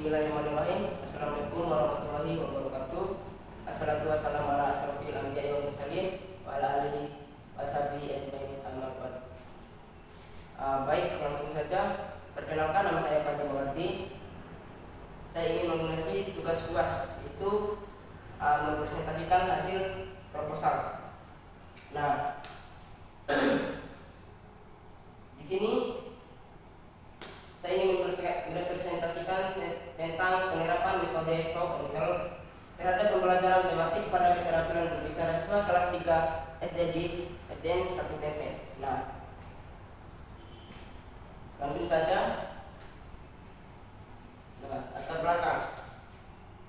Bismillahirrahmanirrahim. Assalamualaikum warahmatullahi wabarakatuh. Assalatu wassalamu ala asrofil anbiya'i wal mursalin wa ala alihi washabihi ajmain, amma ba'd. Baik, langsung saja. Perkenalkan, nama saya Fajar Mawardi. Saya ingin mengisi tugas UAS, yaitu mempresentasikan hasil proposal. Nah, di sini saya ingin mempresentasikan tentang penerapan metode show and tell terhadap pembelajaran tematik pada keterampilan berbicara siswa kelas 3 SD di SDN 1 TT. Nah, langsung saja. Latar belakang.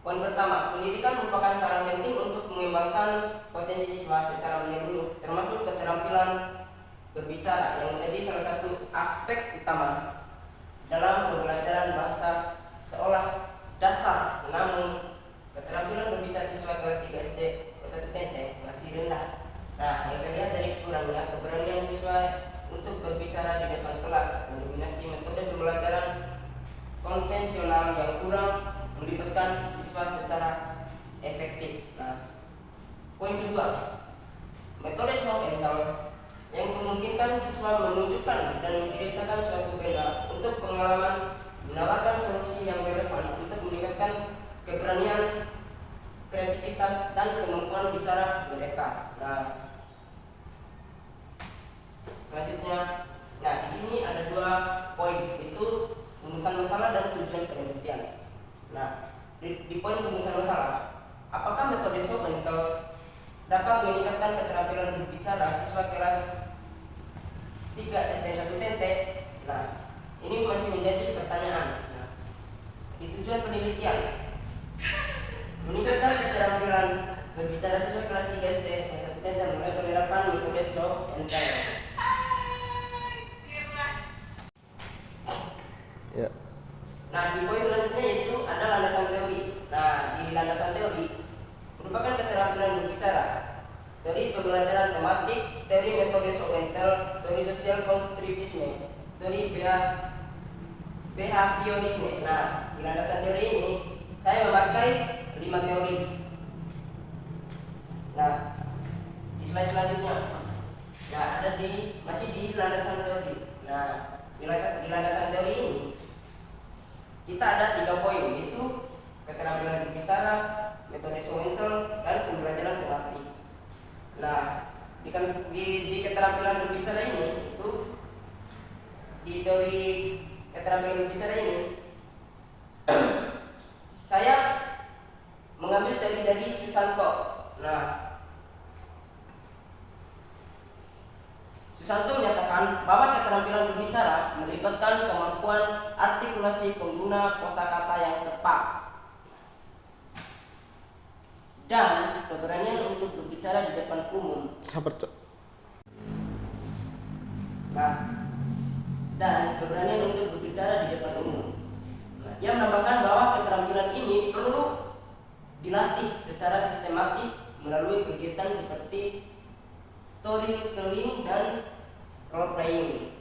Poin pertama, pendidikan merupakan sarana penting untuk mengembangkan potensi siswa secara menyeluruh, termasuk keterampilan berbicara yang menjadi salah satu aspek utama dalam pembelajaran bahasa seolah dasar. Namun keterampilan berbicara siswa kelas 3 SD 1 TT masih rendah. Nah, yang terlihat dari kurangnya keberanian siswa untuk berbicara di depan kelas, mendominasi metode pembelajaran konvensional yang kurang melibatkan siswa secara efektif. Nah, poin kedua, metode show and tell yang memungkinkan siswa menunjukkan dan menceritakan suatu benda untuk pengalaman, menawarkan solusi yang relevan untuk meningkatkan keberanian, kreativitas, dan kemampuan bicara mereka. Nah, selanjutnya, di sini ada 2 poin, yaitu rumusan masalah dan tujuan penelitian. Nah, di poin rumusan masalah, apakah metode show and tell dapat meningkatkan keterampilan berbicara siswa kelas 3 SD 1 TT? Nah, ini masih menjadi pertanyaan. Nah, di tujuan penelitian, meningkatkan keterampilan berbicara siswa kelas 3 SD 1 TT melalui penerapan metode show and tell. Ya. Nah, di poin selanjutnya yaitu ada landasan teori. Nah, di landasan teori merupakan keterampilan berbicara, teori pembelajaran tematik, teori metode show and tell, teori sosial konstruktivisme, teori behaviorisme. Nah, di landasan teori ini saya memakai 5 teori. Nah, di slide selanjutnya, ada masih di landasan teori. Nah, di landasan teori ini kita ada 3 poin, yaitu keterampilan berbicara, metode show and tell, dan pembelajaran tematik. Nah, di keterampilan berbicara ini, itu di teori keterampilan berbicara ini saya mengambil teori dari Susanto. Nah, Susanto menyatakan bahwa keterampilan berbicara melibatkan kemampuan artikulasi pengguna kosakata yang tepat dan keberanian untuk berbicara di depan umum. Dan keberanian untuk berbicara di depan umum. Ia menambahkan bahwa keterampilan ini perlu dilatih secara sistematik melalui kegiatan seperti storytelling dan role playing.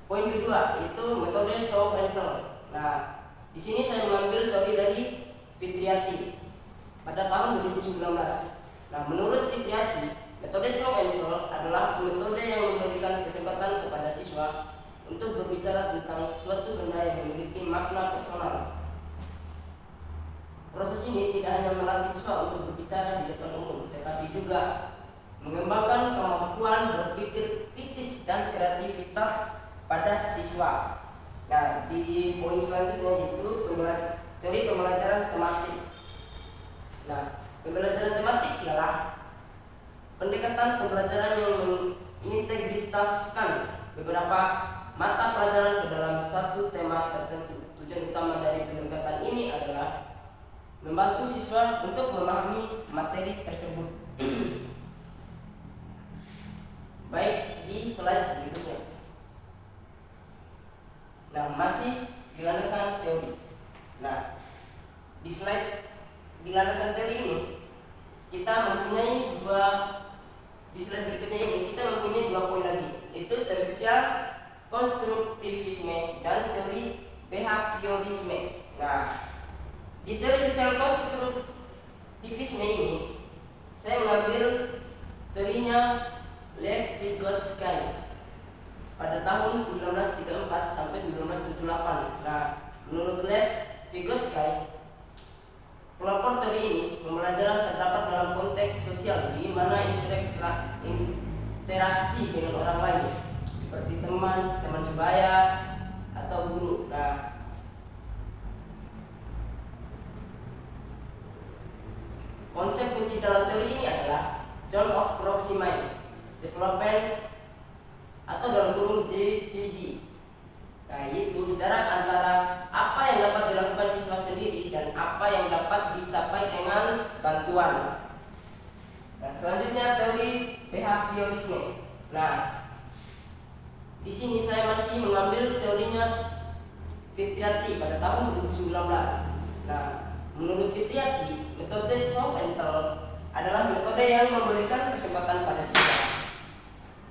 Poin kedua yaitu metode show and tell. Nah, di sini saya mengambil teori dari Fitriati pada tahun 2019. Nah, menurut Fitriati, metode show and tell adalah metode yang memberikan kesempatan kepada siswa untuk berbicara tentang suatu benda yang memiliki makna personal. Proses ini tidak hanya melatih siswa untuk berbicara di depan umum, tetapi juga mengembangkan kemampuan berpikir kritis dan kreativitas pada siswa. Nah, di poin selanjutnya yaitu teori pembelajaran tematik. Nah, pembelajaran tematik ialah pendekatan pembelajaran yang mengintegritaskan beberapa mata pelajaran ke dalam satu tema tertentu. Tujuan utama dari pendekatan ini adalah membantu siswa untuk memahami materi tersebut. Baik, di slide berikutnya. Nah, masih di landasan teori. Nah, di landasan teori ini kita mempunyai di slide berikutnya ini kita mempunyai 2 poin lagi, yaitu teori sosial konstruktivisme dan teori behaviorisme. Nah, di teori sosial konstruktivisme ini saya mengambil teorinya Lev Vygotsky pada tahun 1934 sampai 1978. Nah, menurut Lev Vygotsky, pelopor teori ini pembelajaran terdapat dalam konteks sosial di mana interaksi dengan orang lain seperti teman sebaya atau guru. Nah, konsep kunci dalam teori ini adalah zone of proximity development atau dalam kurung JPD. Nah, yaitu jarak antara apa yang dapat dilakukan siswa sendiri dan apa yang dapat dicapai dengan bantuan. Dan selanjutnya teori behaviorisme. Nah, di sini saya masih mengambil teorinya Fitriati pada tahun 2019. Nah, menurut Fitriati, metode show and tell adalah metode yang memberikan kesempatan pada siswa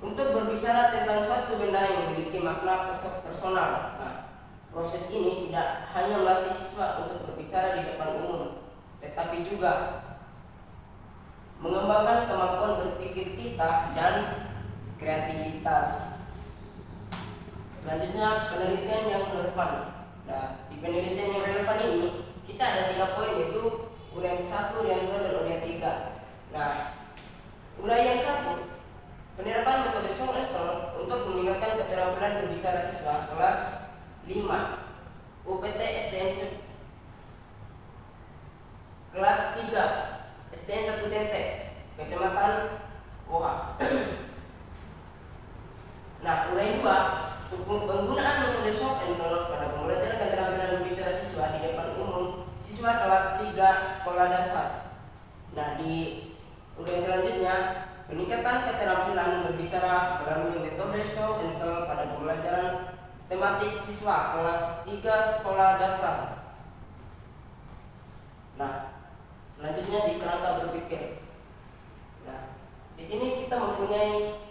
untuk berbicara tentang suatu benda yang memiliki makna personal. Nah, proses ini tidak hanya melatih siswa untuk berbicara di depan umum, tetapi juga mengembangkan kemampuan berpikir kita dan kreativitas. Selanjutnya, penelitian yang relevan. Nah, di penelitian yang relevan ini kita ada 3 poin, yaitu uraian 1, uraian 2, dan uraian 3. Nah, uraian 1, penerapan metode show and tell untuk meningkatkan keterampilan berbicara siswa kelas 5 UPT SDN kelas 3 SDN 1 TT Kecamatan Oha. Nah, uraian 2, penggunaan metode show and tell pada pembelajaran keterampilan berbicara siswa di depan umum siswa kelas 3 sekolah dasar. Nah, di uraian selanjutnya, peningkatan keterampilan berbicara melalui metode show and tell pada pembelajaran tematik siswa kelas 3 sekolah dasar. Nah, selanjutnya di kerangka berpikir. Nah, di sini kita mempunyai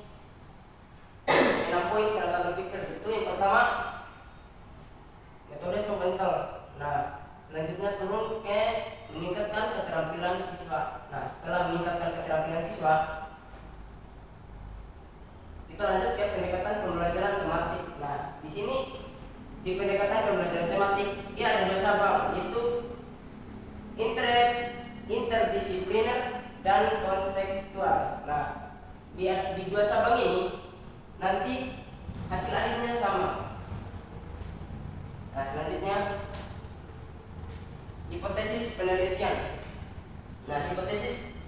6 poin kerangka berpikir. Itu yang pertama, metode show and tell. Nah, selanjutnya turun ke meningkatkan keterampilan siswa. Nah, setelah meningkatkan keterampilan siswa, kita lanjut ke pendekatan pembelajaran tematik. Nah, di sini di pendekatan pembelajaran tematik dia ada 2 cabang, yaitu interdisipliner dan kontekstual. Nah, di 2 cabang ini nanti hasil akhirnya sama. Nah, selanjutnya hipotesis penelitian. Nah, hipotesis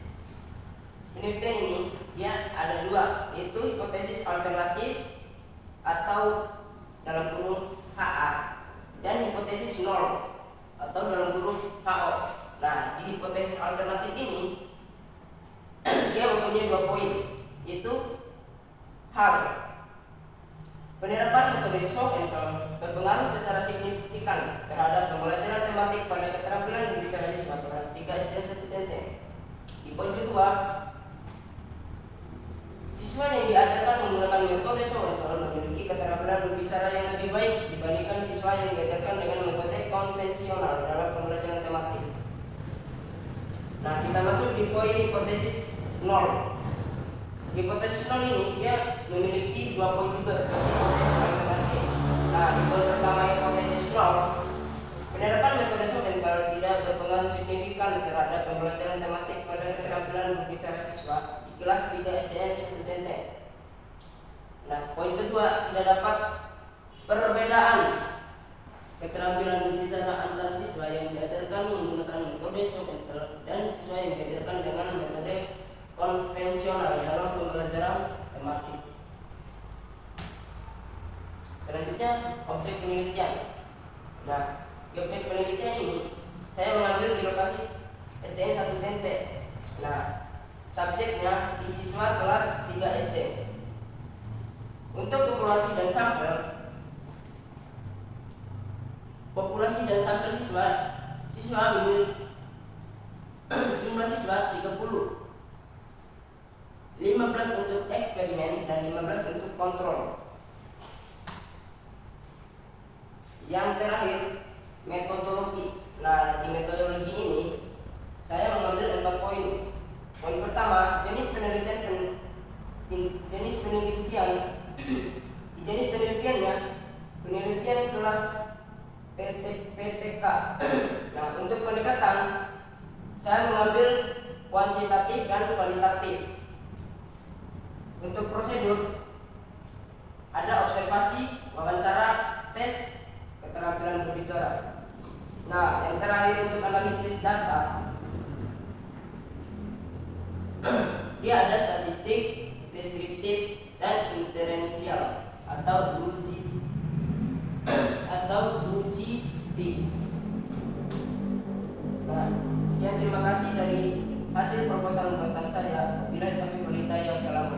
penelitian ini dia ada 2, yaitu hipotesis alternatif atau dalam kurung HA dan hipotesis nol atau dalam kurung HO. Nah, di hipotesis alternatif ini dia mempunyai 2 poin, yaitu hal penerapan metode show and tell berpengaruh secara signifikan terhadap pembelajaran tematik pada keterampilan berbicara siswa kelas 3 SDN 1 TT. Di poin kedua, siswa yang diajarkan menggunakan metode show and tell memiliki keterampilan berbicara yang lebih baik dibandingkan siswa yang diajarkan dengan metode konvensional dalam pembelajaran tematik. Nah, kita masuk di poin hipotesis nol. Hipotesis nol ini dia memiliki 2 poin juga seperti hipotesis alternatif. Nah, di poin pertama hipotesis nol, penerapan metode show and tell tidak berpengaruh signifikan terhadap pembelajaran tematik pada keterampilan berbicara siswa di kelas 3 SDN 1 TT. Nah, poin kedua, tidak dapat perbedaan keterampilan berbicara antar siswa yang diajarkan menggunakan metode show and tell dan siswa yang diajarkan dengan metode konvensional dalam pembelajaran tematik. Selanjutnya, objek penelitian. Nah, di objek penelitian ini saya mengambil di lokasi SDN 1 TT. Nah, subjeknya di siswa kelas 3 SD. Untuk populasi dan sampel siswa memiliki jumlah siswa 30. 15 untuk eksperimen dan 15 untuk kontrol. Yang terakhir, metodologi. Nah, di metodologi ini saya mengambil 4 poin. Poin pertama, jenis penelitian jenis penelitiannya penelitian kelas PTK. Nah, untuk pendekatan saya mengambil kuantitatif dan kualitatif. Untuk prosedur ada observasi, wawancara, tes, keterampilan berbicara. Nah, yang terakhir untuk analisis data, dia ada statistik, deskriptif, dan inferensial atau uji T. Nah, sekian, terima kasih dari hasil proposal buatan saya. Bila taufiq wal hidayah. Wassalamualaikum.